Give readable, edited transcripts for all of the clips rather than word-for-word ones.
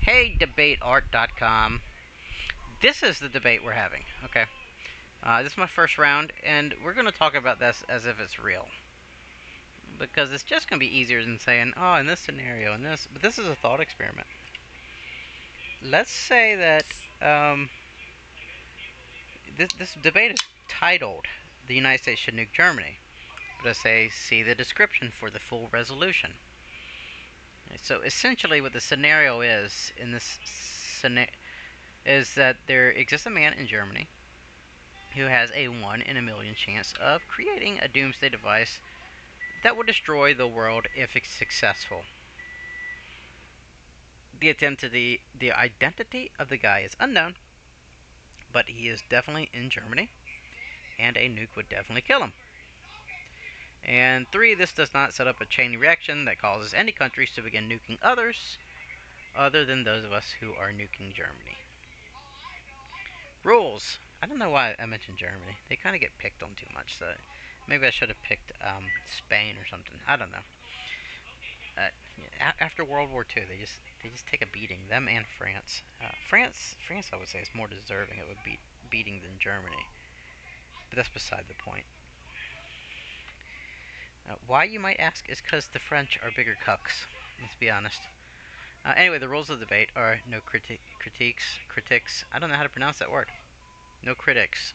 Hey, debateart.com. This is the debate we're having, okay? This is my first round, and we're going to talk about this as if it's real. Because it's just going to be easier than saying, oh, in this scenario, and this. But this is a thought experiment. Let's say that this debate is titled, "The United States Should Nuke Germany." But I say, see the description for the full resolution. So essentially what the scenario is in this scenario is that there exists a man in Germany who has a 1 in a million chance of creating a doomsday device that will destroy the world if it's successful. The identity of the guy is unknown, but he is definitely in Germany, and a nuke would definitely kill him. And 3, this does not set up a chain reaction that causes any countries to begin nuking others, other than those of us who are nuking Germany. Rules. I don't know why I mentioned Germany. They kind of get picked on too much, so maybe I should have picked Spain or something. I don't know. After World War II, they just take a beating. Them and France. France, I would say, is more deserving of a beating than Germany. But that's beside the point. Why, you might ask, is because the French are bigger cucks. Let's be honest. Anyway, the rules of the debate are no critiques. I don't know how to pronounce that word. No critiques.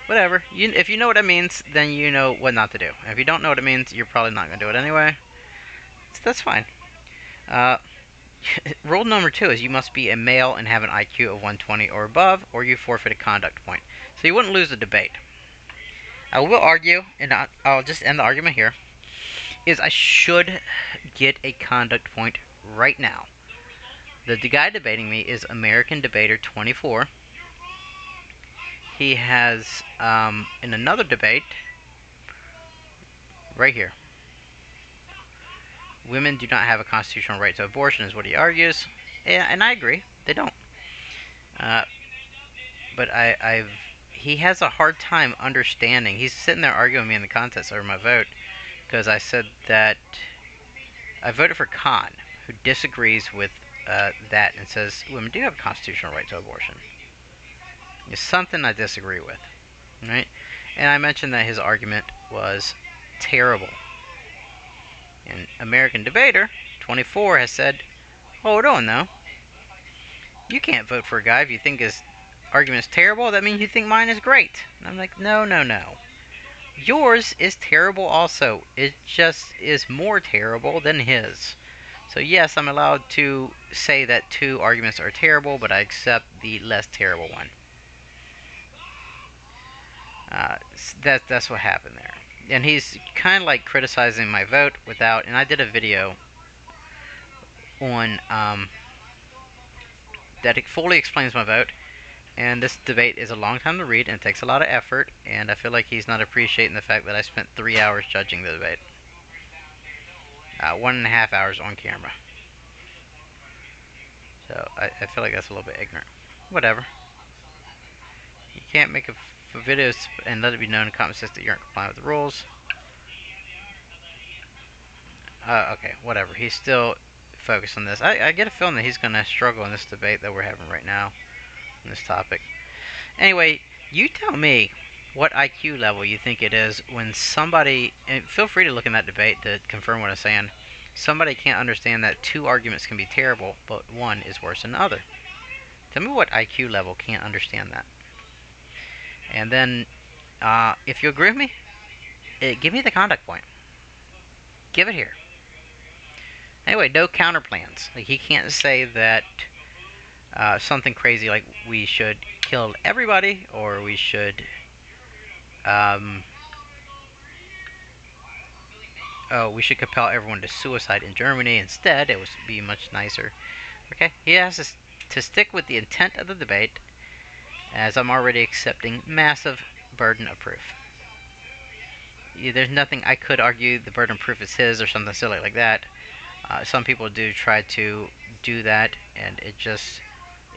Whatever. If you know what it means, then you know what not to do. And if you don't know what it means, you're probably not going to do it anyway. So that's fine. Rule number 2 is you must be a male and have an IQ of 120 or above, or you forfeit a conduct point. So you wouldn't lose the debate. I will argue, and I'll just end the argument here, is I should get a conduct point right now. The guy debating me is American Debater 24. He has, in another debate, right here, women do not have a constitutional right to abortion, is what he argues. Yeah, and I agree, they don't. But he has a hard time understanding. He's sitting there arguing with me in the contest over my vote because I said that I voted for Khan, who disagrees with that and says women do have a constitutional right to abortion. It's something I disagree with, right? And I mentioned that his argument was terrible. And American Debater 24 has said, hold on though, you can't vote for a guy if you think his argument is terrible. That means you think mine is great. And I'm like, no. Yours is terrible also. It just is more terrible than his. So yes, I'm allowed to say that 2 arguments are terrible, but I accept the less terrible one. That's what happened there. And he's kind of like criticizing my vote without, and I did a video on that fully explains my vote. And this debate is a long time to read, and it takes a lot of effort, and I feel like he's not appreciating the fact that I spent 3 hours judging the debate. 1.5 hours on camera. So, I feel like that's a little bit ignorant. Whatever. You can't make a video and let it be known in comment section that you aren't complying with the rules. Okay, whatever. He's still focused on this. I get a feeling that he's going to struggle in this debate that we're having right now. This topic. Anyway, you tell me what IQ level you think it is when somebody, and feel free to look in that debate to confirm what I'm saying, somebody can't understand that 2 arguments can be terrible, but 1 is worse than the other. Tell me what IQ level can't understand that. And then, if you agree with me, give me the conduct point. Give it here. Anyway, no counter plans. Like, he can't say that something crazy like we should kill everybody, or we should we should compel everyone to suicide in Germany instead. It would be much nicer. Okay, he has to stick with the intent of the debate, as I'm already accepting massive burden of proof. There's nothing I could argue the burden of proof is his or something silly like that. Some people do try to do that, and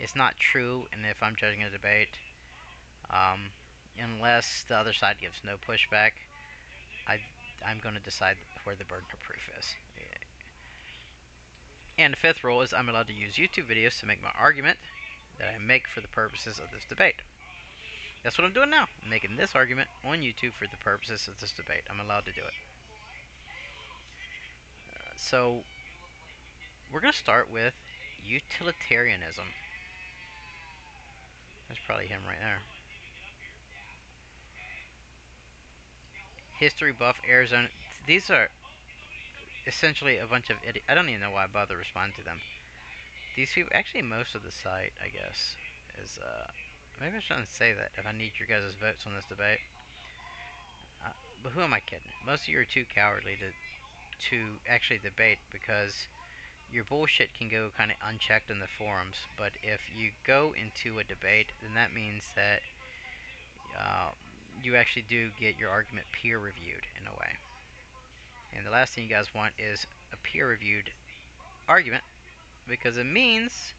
it's not true. And if I'm judging a debate, unless the other side gives no pushback, I'm going to decide where the burden of proof is. And the fifth rule is I'm allowed to use YouTube videos to make my argument that I make for the purposes of this debate. That's what I'm doing now. I'm making this argument on YouTube for the purposes of this debate. I'm allowed to do it. So we're going to start with utilitarianism. That's probably him right there. History buff Arizona. These are essentially a bunch of idiots. I don't even know why I bother responding to them. These people, actually most of the site, I guess, is, maybe I shouldn't say that if I need your guys' votes on this debate. But who am I kidding? Most of you are too cowardly to actually debate, because your bullshit can go kind of unchecked in the forums. But if you go into a debate, then that means that you actually do get your argument peer-reviewed in a way. And the last thing you guys want is a peer-reviewed argument, because it means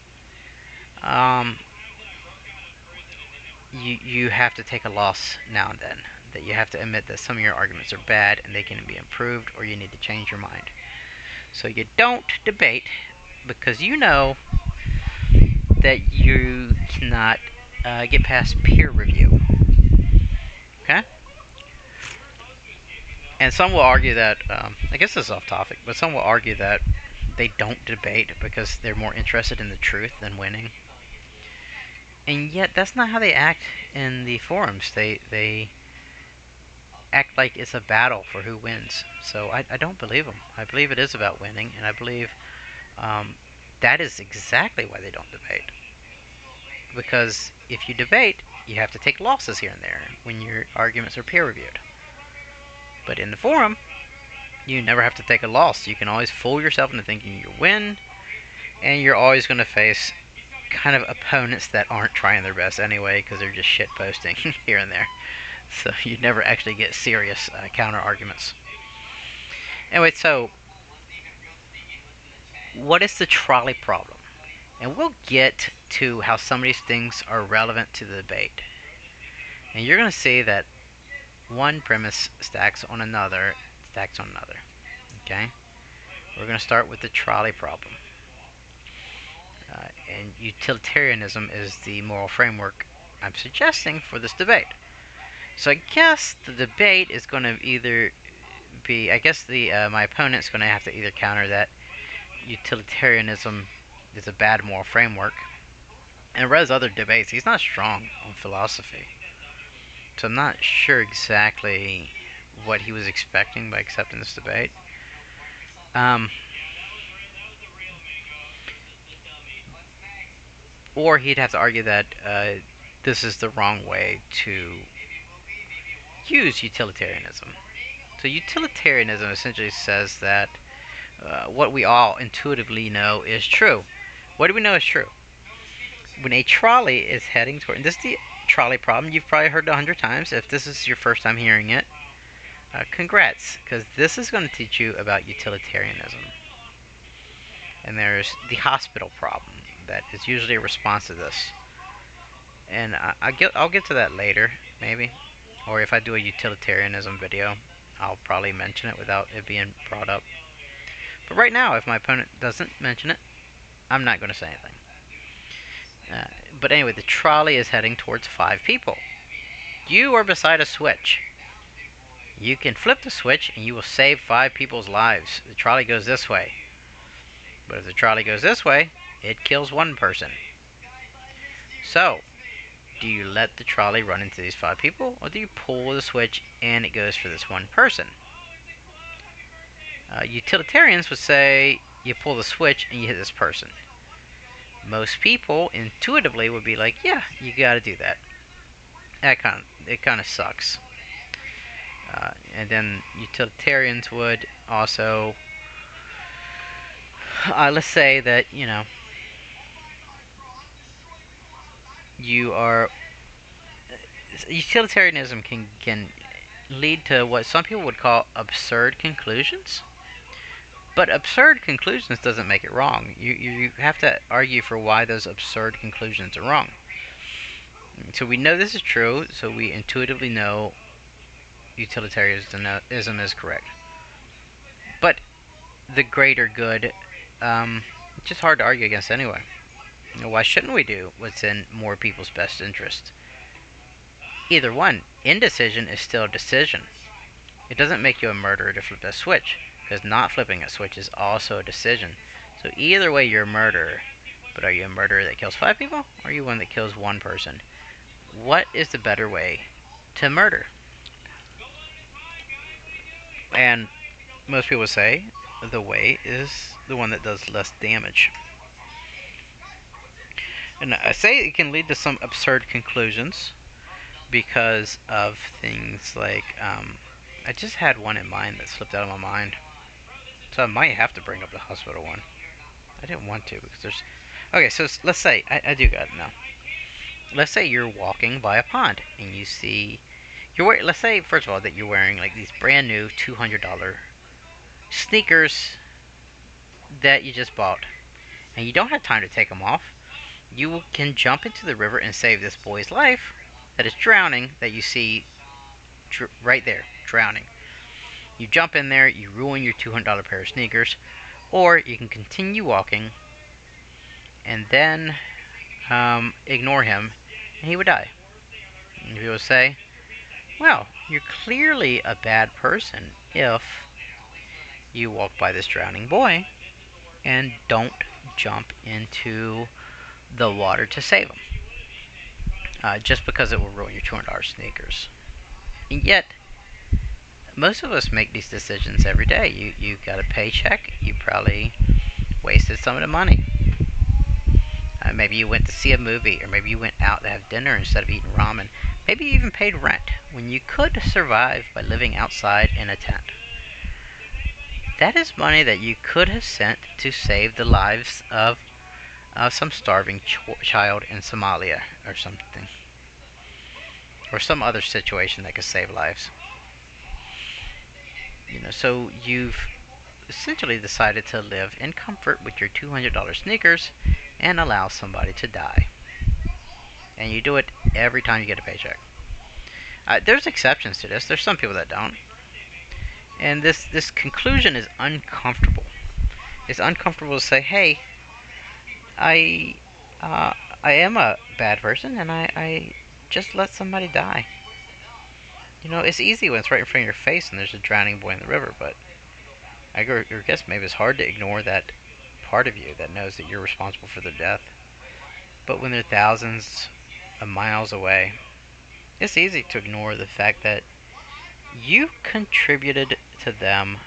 you have to take a loss now and then. That you have to admit that some of your arguments are bad and they can be improved, or you need to change your mind. So you don't debate because you know that you cannot get past peer review. Okay? And some will argue that, I guess this is off topic, but some will argue that they don't debate because they're more interested in the truth than winning. And yet, that's not how they act in the forums. They act like it's a battle for who wins. So I don't believe them. I believe it is about winning, and I believe that is exactly why they don't debate. Because if you debate, you have to take losses here and there when your arguments are peer-reviewed. But in the forum, you never have to take a loss. You can always fool yourself into thinking you win, and you're always going to face kind of opponents that aren't trying their best anyway, because they're just shit posting here and there. So you never actually get serious counter arguments. Anyway, so what is the trolley problem? And we'll get to how some of these things are relevant to the debate. And you're going to see that one premise stacks on another. Okay? We're going to start with the trolley problem. And utilitarianism is the moral framework I'm suggesting for this debate. So I guess the debate is going to either be, I guess my opponent's going to have to either counter that utilitarianism is a bad moral framework. And Red's other debates, he's not strong on philosophy. So I'm not sure exactly what he was expecting by accepting this debate. Or he'd have to argue that this is the wrong way to use utilitarianism. So utilitarianism essentially says that what we all intuitively know is true. What do we know is true? When a trolley is heading toward, and this is the trolley problem, you've probably heard it 100 times. If this is your first time hearing it, congrats, because this is going to teach you about utilitarianism. And there's the hospital problem that is usually a response to this. And I'll get to that later, maybe. Or if I do a utilitarianism video, I'll probably mention it without it being brought up. But right now, if my opponent doesn't mention it, I'm not going to say anything. But anyway, the trolley is heading towards 5 people. You are beside a switch. You can flip the switch and you will save 5 people's lives. The trolley goes this way. But if the trolley goes this way, it kills 1 person. So, do you let the trolley run into these 5 people, or do you pull the switch and it goes for this 1 person? Utilitarians would say you pull the switch and you hit this person. Most people intuitively would be like, yeah, you gotta do that. It kind of sucks. And then utilitarians would also, let's say that, you know, you are, utilitarianism can lead to what some people would call absurd conclusions. But absurd conclusions doesn't make it wrong. You have to argue for why those absurd conclusions are wrong. So we know this is true, so we intuitively know utilitarianism is correct. But the greater good It's just hard to argue against anyway. Why shouldn't we do what's in more people's best interest? Either one, indecision is still a decision. It doesn't make you a murderer to flip a switch, because not flipping a switch is also a decision. So either way, you're a murderer. But are you a murderer that kills 5 people, or are you one that kills 1 person? What is the better way to murder? And most people say the way is the one that does less damage. And I say it can lead to some absurd conclusions because of things like, I just had one in mind that slipped out of my mind. So I might have to bring up the hospital one. I didn't want to because there's... Okay, so let's say, I do got it now. Let's say you're walking by a pond and you see... let's say, first of all, that you're wearing like these brand new $200 sneakers that you just bought. And you don't have time to take them off. You can jump into the river and save this boy's life that is drowning, that you see right there, drowning. You jump in there, you ruin your $200 pair of sneakers, or you can continue walking and then ignore him and he would die. And people would say, well, you're clearly a bad person if you walk by this drowning boy and don't jump into the water to save him. Just because it will ruin your $200 sneakers. And yet, most of us make these decisions every day. You got a paycheck, you probably wasted some of the money. Maybe you went to see a movie, or maybe you went out to have dinner instead of eating ramen. Maybe you even paid rent when you could survive by living outside in a tent. That is money that you could have sent to save the lives of some starving child in Somalia or something. Or some other situation that could save lives. So you've essentially decided to live in comfort with your $200 sneakers and allow somebody to die. And you do it every time you get a paycheck. There's exceptions to this. There's some people that don't. And this conclusion is uncomfortable. It's uncomfortable to say, hey, I am a bad person and I just let somebody die. It's easy when it's right in front of your face and there's a drowning boy in the river, but I guess maybe it's hard to ignore that part of you that knows that you're responsible for their death. But when they're thousands of miles away, it's easy to ignore the fact that you contributed to them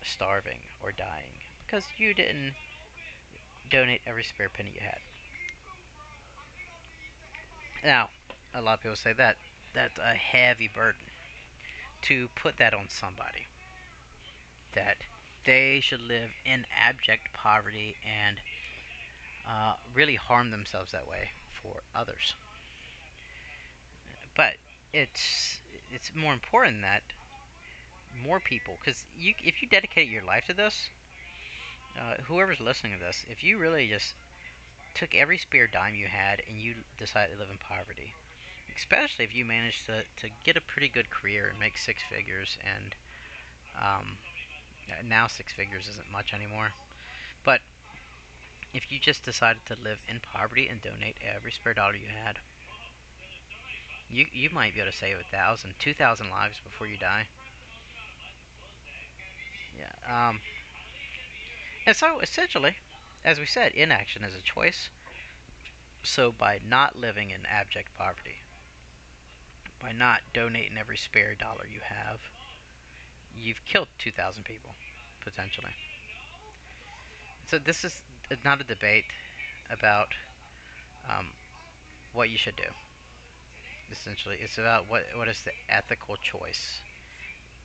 starving or dying because you didn't donate every spare penny you had. Now, a lot of people say that that's a heavy burden to put that on somebody, that they should live in abject poverty and really harm themselves that way for others. But it's more important that more people, because if you dedicate your life to this, whoever's listening to this, if you really just took every spare dime you had and you decided to live in poverty, especially if you managed to get a pretty good career and make 6 figures, and now 6 figures isn't much anymore, but if you just decided to live in poverty and donate every spare dollar you had, you might be able to save 1,000, 2,000 lives before you die. Yeah. And so essentially, as we said, inaction is a choice. So by not living in abject poverty, by not donating every spare dollar you have, you've killed 2,000 people, potentially. So this is not a debate about what you should do. Essentially, it's about what is the ethical choice.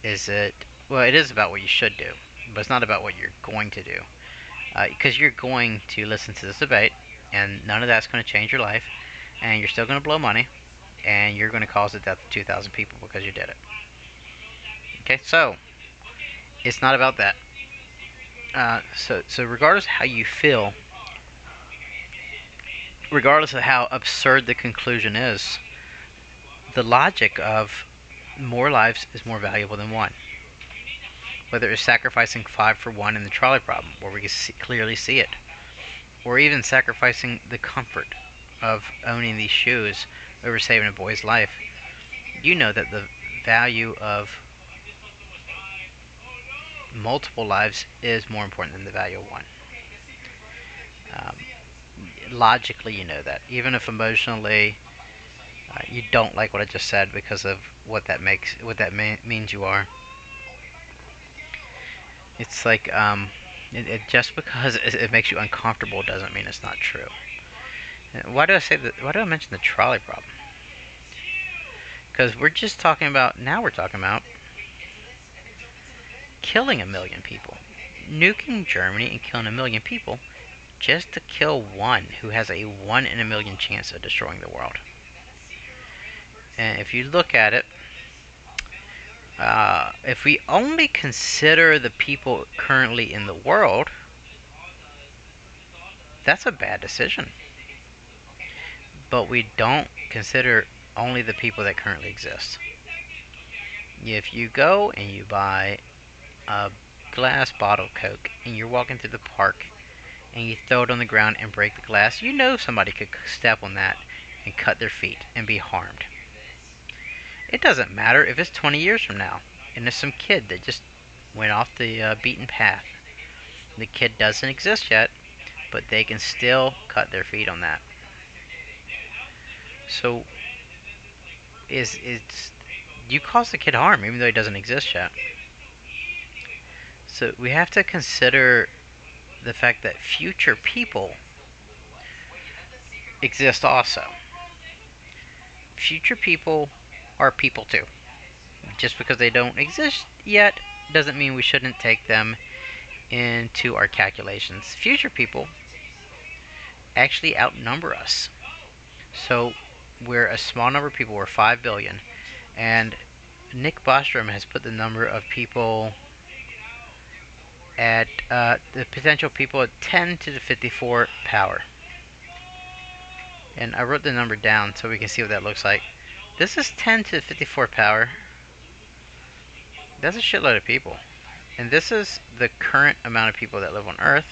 It is about what you should do, but it's not about what you're going to do. Because you're going to listen to this debate, and none of that's going to change your life, and you're still going to blow money, and you're going to cause the death of 2,000 people because you did it. Okay, so it's not about that. So regardless of how you feel, regardless of how absurd the conclusion is, the logic of more lives is more valuable than one. Whether it's sacrificing 5 for 1 in the trolley problem, where we can clearly see it. or even sacrificing the comfort of owning these shoes over saving a boy's life, you know that the value of multiple lives is more important than the value of one. Um, Logically, you know that. Even if emotionally you don't like what I just said because of what that means you are. It's like just because it makes you uncomfortable doesn't mean it's not true. Why do I say that? Why do I mention the trolley problem? Because we're talking about killing 1,000,000 people, nuking Germany and killing 1,000,000 people just to kill one who has a 1 in a million chance of destroying the world. And if you look at it, if we only consider the people currently in the world, that's a bad decision. But we don't consider only the people that currently exist. If you go and you buy a glass bottle of Coke and you're walking through the park and you throw it on the ground and break the glass, you know somebody could step on that and cut their feet and be harmed. It doesn't matter if it's 20 years from now and there's some kid that just went off the beaten path. The kid doesn't exist yet, but they can still cut their feet on that. So, you cause the kid harm even though he doesn't exist yet. So we have to consider the fact that future people exist also. Future people are people too. Just because they don't exist yet doesn't mean we shouldn't take them into our calculations. Future people actually outnumber us. So we're a small number of people, we're 5 billion, and Nick Bostrom has put the number of people at the potential people at 10 to the 54 power. And I wrote the number down so we can see what that looks like. This is 10 to the 54 power. That's a shitload of people. And this is the current amount of people that live on Earth.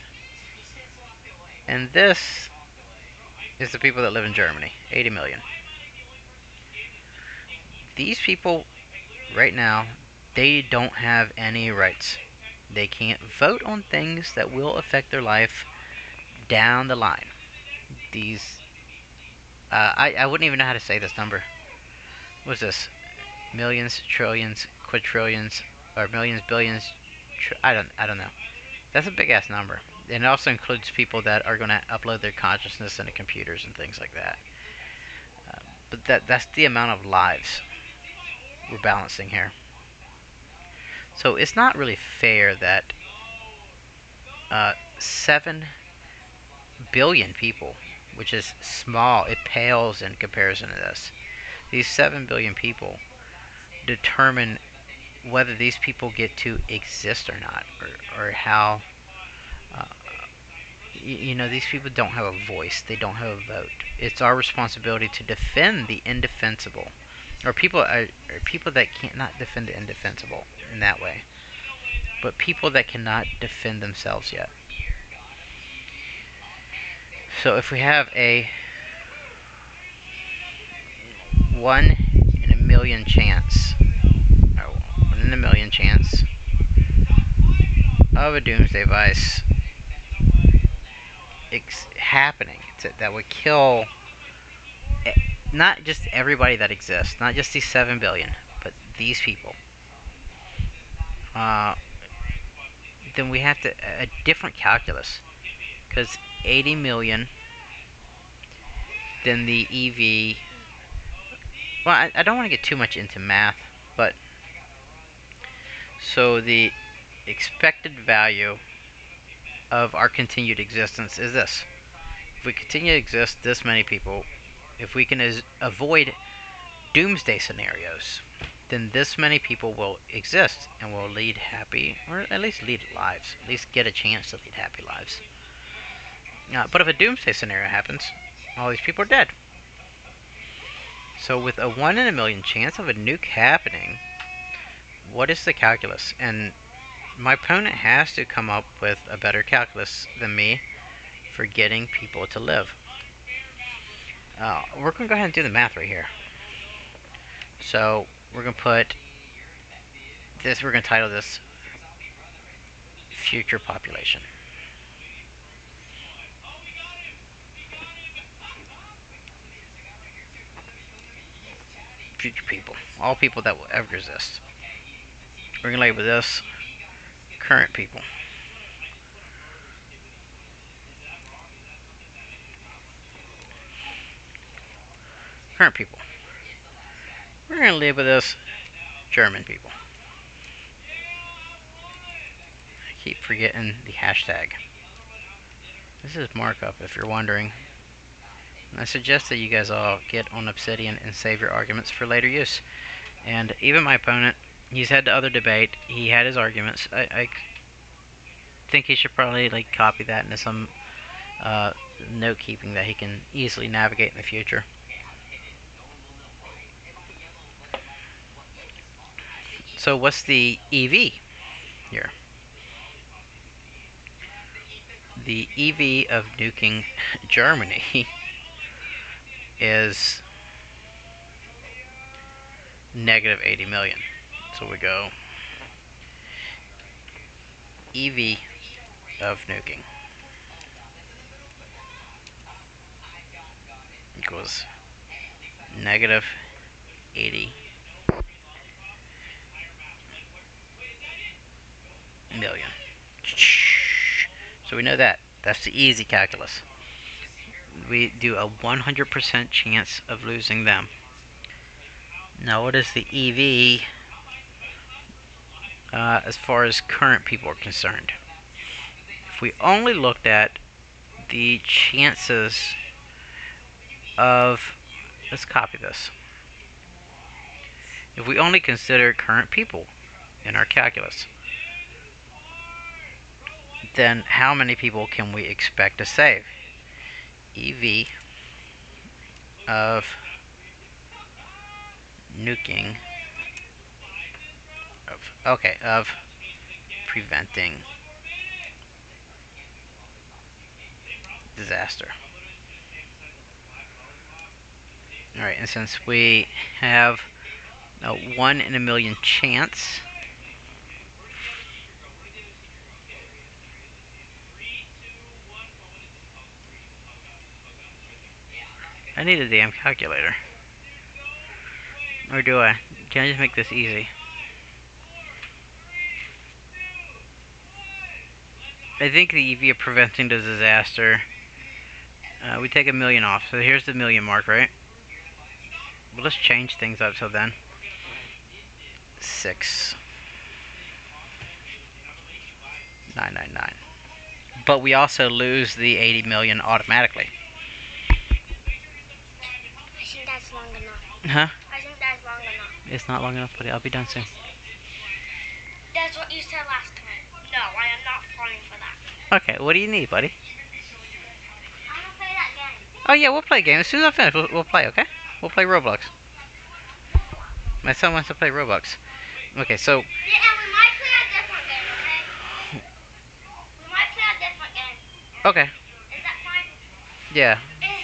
And this is the people that live in Germany, 80 million. These people, right now, they don't have any rights. They can't vote on things that will affect their life down the line. These, I wouldn't even know how to say this number. What's this? Millions, trillions, quadrillions, or millions, billions. I don't know. That's a big ass number. And it also includes people that are going to upload their consciousness into computers and things like that. But that's the amount of lives we're balancing here. So it's not really fair that 7 billion people, which is small, it pales in comparison to this. These 7 billion people determine whether these people get to exist or not, or how. These people don't have a voice. They don't have a vote. It's our responsibility to defend the indefensible, or people that cannot defend the indefensible in that way, but people that cannot defend themselves yet. So if we have a 1 in a million chance, or 1 in a million chance of a doomsday device happening that would kill not just everybody that exists, not just these 7 billion, but these people, then we have a different calculus, because 80 million, then the EV. Well, I don't want to get too much into math, but so the expected value of our continued existence is this. If we continue to exist, this many people, if we can avoid doomsday scenarios, then this many people will exist and will lead happy, or at least lead lives, at least get a chance to lead happy lives. But if a doomsday scenario happens, all these people are dead. So with a 1 in a million chance of a nuke happening, what is the calculus? And my opponent has to come up with a better calculus than me for getting people to live. We're going to go ahead and do the math right here. So we're going to put this, we're going to title this future population. Future people. All people that will ever exist. We're going to label this current people. Current people. We're going to label this German people. I keep forgetting the hashtag. This is markup, if you're wondering. And I suggest that you guys all get on Obsidian and save your arguments for later use. And even my opponent, he's had the other debate. He had his arguments. I think he should probably like copy that into some note keeping that he can easily navigate in the future. So what's the EV here? The EV of nuking Germany is negative 80 million. So we go EV of nuking equals negative 80 million. So we know that. That's the easy calculus. We do a 100% chance of losing them. Now what is the EV as far as current people are concerned? If we only looked at the chances of, let's copy this. If we only consider current people in our calculus, then how many people can we expect to save? EV of nuking of preventing disaster. Alright, and since we have a 1 in a million chance, I need a damn calculator. Or do I? Can I just make this easy? I think the EV of preventing the disaster, we take a million off. So here's the million mark, right? Well, let's change things up so then. 6,999. But we also lose the 80 million automatically. I think that's long enough. Huh? I think that's long enough. It's not long enough, buddy. I'll be done soon. That's what you said last time. No, I am not falling for that. Okay, what do you need, buddy? I want to play that game. Oh yeah, we'll play a game. As soon as I finish, we'll play, okay? We'll play Roblox. My son wants to play Roblox. Okay, so... Yeah, and we might play a different game, okay? We might play a different game. Okay. Is that fine? Yeah. And you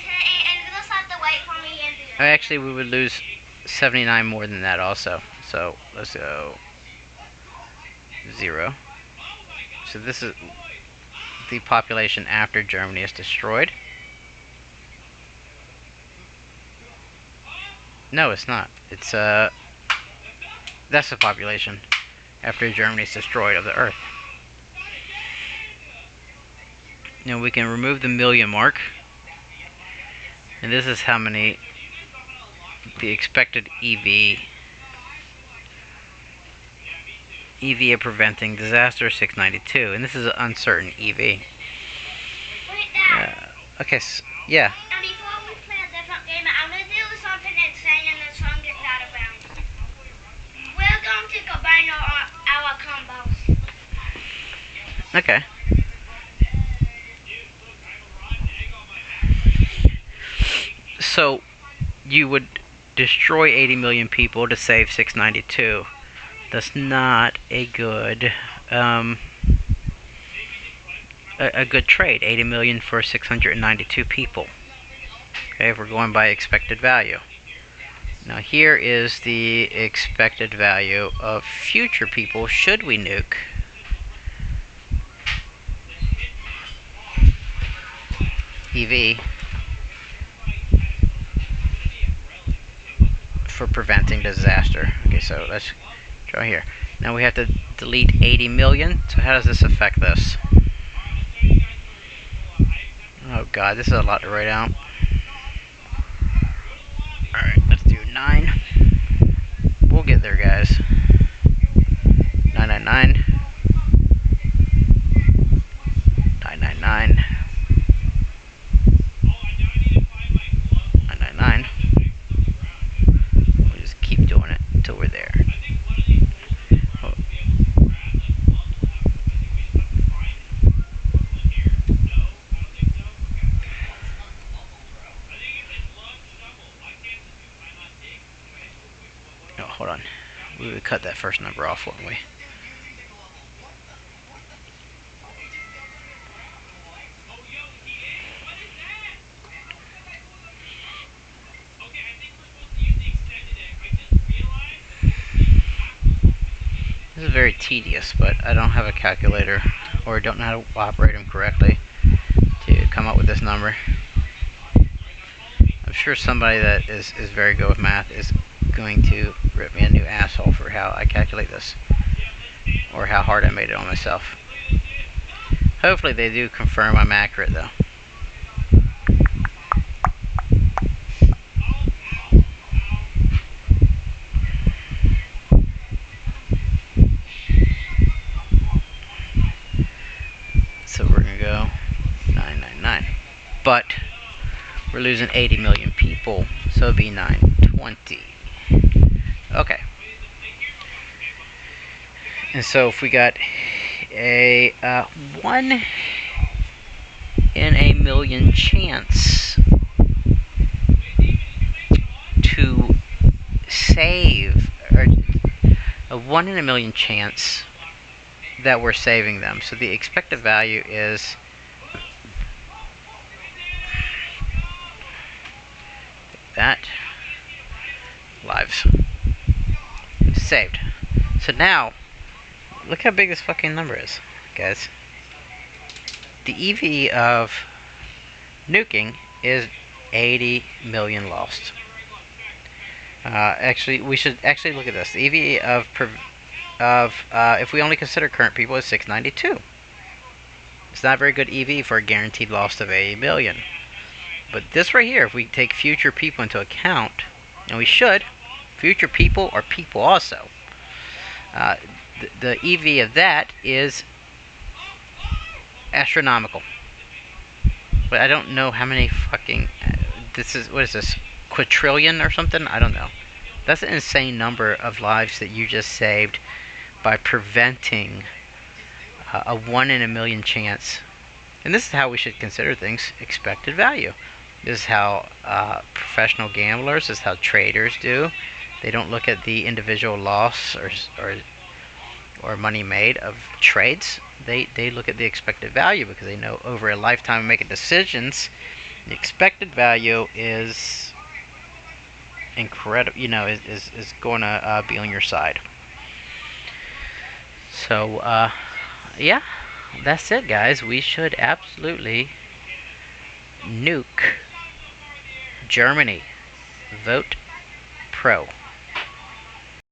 just have to wait for me and do it. Actually, we would lose 79 more than that also. So, let's go... 0. So this is the population after Germany is destroyed. No, it's not. It's, that's the population after Germany is destroyed of the Earth. Now we can remove the million mark. And this is how many the expected EV of preventing disaster 692, and this is an uncertain EV. Wait, Dad. Okay, yeah. And before we play a different game, I'm going to do something insane and the song gets out of bounds. We're going to combine our combos. Okay. So, you would destroy 80 million people to save 692. That's not a good a good trade. 80 million for 692 people. Okay, if we're going by expected value. Now here is the expected value of future people should we nuke. EV for preventing disaster. Okay, so let's draw here. Now we have to delete 80 million. So how does this affect this? Oh god, this is a lot to write out. Alright, let's do 9. We'll get there, guys. 999. 999. 999. We'll just keep doing it until we're there. Oh. Oh, hold on. We would cut that first number off, wouldn't we? This is very tedious, but I don't have a calculator or don't know how to operate them correctly to come up with this number. I'm sure somebody that is very good with math is going to rip me a new asshole for how I calculate this or how hard I made it on myself. Hopefully they do confirm I'm accurate though. So we're going to go 999. But we're losing 80 million people, so it'd be 920. Okay. And so if we got a 1 in a million chance to save, or a 1 in a million chance that we're saving them. So the expected value is that lives saved. So now look how big this fucking number is, guys. The EV of nuking is 80 million lost. Actually, we should actually look at this. The EV of if we only consider current people is 692. It's not a very good EV for a guaranteed loss of 80 million. But this right here, if we take future people into account, and we should, future people are people also. The EV of that is astronomical. But I don't know how many fucking... this is, what is this? Quadrillion or something? I don't know. That's an insane number of lives that you just saved by preventing a 1 in a million chance. And this is how we should consider things. Expected value. This is how professional gamblers, this is how traders do. They don't look at the individual loss or money made of trades. They look at the expected value because they know over a lifetime of making decisions, the expected value is incredible. You know, is going to be on your side. So yeah, that's it, guys. We should absolutely nuke Germany. Vote pro.